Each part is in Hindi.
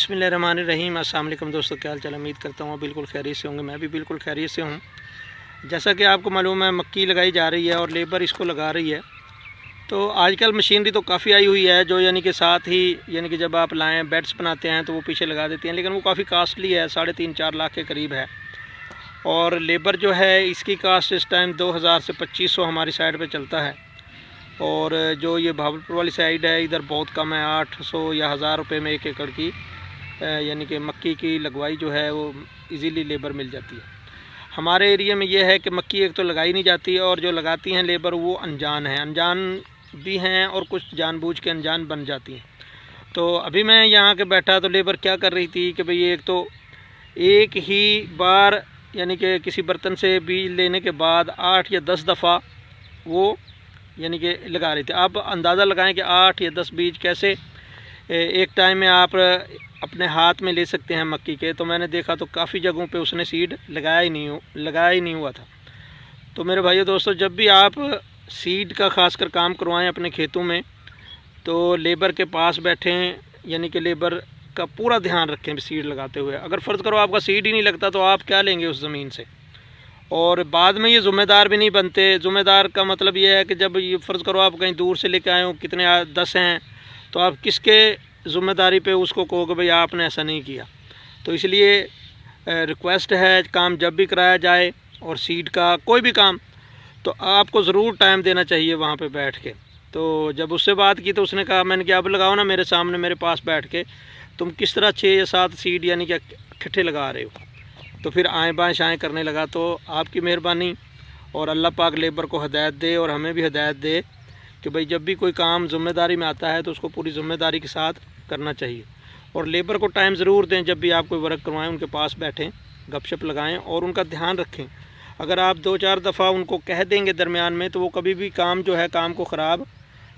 बिस्मिल्लाहिर्रहमानिर्रहीम। अस्सलाम वालेकुम दोस्तों, क्या हाल चाल। उम्मीद करता हूँ बिल्कुल खैरियत से होंगे। मैं भी बिल्कुल खैरियत से हूँ। जैसा कि आपको मालूम है, मक्की लगाई जा रही है और लेबर इसको लगा रही है। तो आजकल मशीनरी तो काफ़ी आई हुई है, जो यानी कि साथ ही यानी कि जब आप लाएँ बेड्स बनाते हैं तो वो पीछे लगा देती हैं, लेकिन वो काफ़ी कास्टली है, 3.5-4 लाख के करीब है। और लेबर जो है इसकी कास्ट इस टाइम 2000 से 2500 हमारी साइड पर चलता है। और जो ये भावलपुर वाली साइड है इधर बहुत कम है, 800 या 1000 रुपये में 1 एकड़ की यानी कि मक्की की लगवाई जो है वो इजीली लेबर मिल जाती है। हमारे एरिया में ये है कि मक्की एक तो लगाई नहीं जाती और जो लगाती हैं लेबर वो अनजान है, अनजान भी हैं और कुछ जानबूझ के अनजान बन जाती हैं। तो अभी मैं यहाँ के बैठा तो लेबर क्या कर रही थी कि भाई एक तो एक ही बार यानी कि किसी बर्तन से बीज लेने के बाद 8 या 10 दफ़ा वो यानी कि लगा रही थी। आप अंदाज़ा लगाएं कि 8 या 10 बीज कैसे एक टाइम में आप अपने हाथ में ले सकते हैं मक्की के। तो मैंने देखा तो काफ़ी जगहों पे उसने सीड लगाया ही नहीं हुआ था। तो मेरे भाइयों दोस्तों, जब भी आप सीड का खासकर काम करवाएं अपने खेतों में तो लेबर के पास बैठें, यानी कि लेबर का पूरा ध्यान रखें सीड लगाते हुए। अगर फ़र्ज़ करो आपका सीड ही नहीं लगता तो आप क्या लेंगे उस ज़मीन से। और बाद में ये ज़िम्मेदार भी नहीं बनते। ज़िम्मेदार का मतलब ये है कि जब ये फ़र्ज़ करो आप कहीं दूर से लेके आए हो, कितने 10 हैं, तो आप किसके ज़िम्मेदारी पे उसको कहोगे भाई आपने ऐसा नहीं किया। तो इसलिए रिक्वेस्ट है, काम जब भी कराया जाए और सीड का कोई भी काम तो आपको ज़रूर टाइम देना चाहिए वहाँ पे बैठ के। तो जब उससे बात की तो उसने कहा, मैंने कहा अब लगाओ ना मेरे सामने, मेरे पास बैठ के तुम किस तरह 6 या 7 सीड यानी कि इकट्ठे लगा रहे हो। तो फिर आएँ बाएँ शाएँ करने लगा। तो आपकी मेहरबानी और अल्लाह पाक लेबर को हिदायत दे और हमें भी हिदायत दे कि भाई जब भी कोई काम ज़िम्मेदारी में आता है तो उसको पूरी ज़िम्मेदारी के साथ करना चाहिए। और लेबर को टाइम ज़रूर दें, जब भी आप कोई वर्क करवाएं उनके पास बैठें, गपशप लगाएं और उनका ध्यान रखें। अगर आप 2-4 दफ़ा उनको कह देंगे दरमियान में तो वो कभी भी काम जो है काम को ख़राब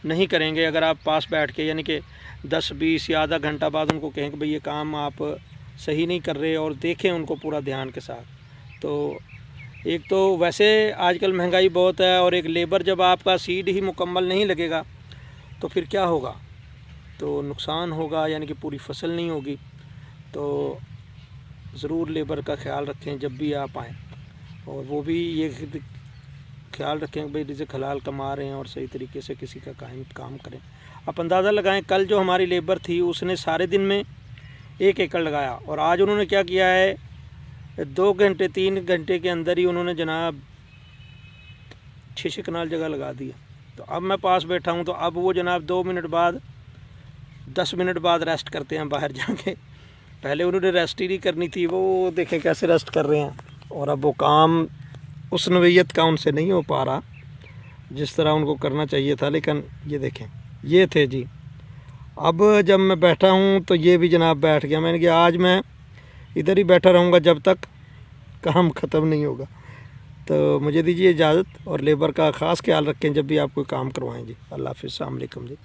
नहीं करेंगे। अगर आप पास बैठ के यानी कि 10-20 या आधा घंटा बाद उनको कहें कि भाई ये काम आप सही नहीं कर रहे और देखें उनको पूरा ध्यान के साथ। तो एक तो वैसे आजकल महंगाई बहुत है और एक लेबर जब आपका सीड ही मुकम्मल नहीं लगेगा तो फिर क्या होगा, तो नुकसान होगा, यानी कि पूरी फसल नहीं होगी। तो ज़रूर लेबर का ख्याल रखें जब भी आप आएँ, और वो भी ये ख्याल रखें कि भाई रिज़्क़ हलाल कमा रहे हैं और सही तरीके से किसी का काम करें। आप अंदाज़ा लगाएं, कल जो हमारी लेबर थी उसने सारे दिन में 1 एकड़ लगाया और आज उन्होंने क्या किया है, 2 घंटे 3 घंटे के अंदर ही उन्होंने जनाब 6 कनाल जगह लगा दिया। तो अब मैं पास बैठा हूँ तो अब वो जनाब 2 मिनट बाद 10 मिनट बाद रेस्ट करते हैं बाहर जाके। पहले उन्होंने रेस्ट ही नहीं करनी थी, वो देखें कैसे रेस्ट कर रहे हैं। और अब वो काम उस नवीयत का उनसे नहीं हो पा रहा जिस तरह उनको करना चाहिए था। लेकिन ये देखें, ये थे जी। अब जब मैं बैठा हूँ तो ये भी जनाब बैठ गया। मैंने कहा आज मैं इधर ही बैठा रहूँगा जब तक काम ख़त्म नहीं होगा। तो मुझे दीजिए इजाज़त और लेबर का ख़ास ख्याल रखें जब भी आप कोई काम करवाएं जी। अल्लाह हाफ़िज़, अस्सलाम वालेकुम जी।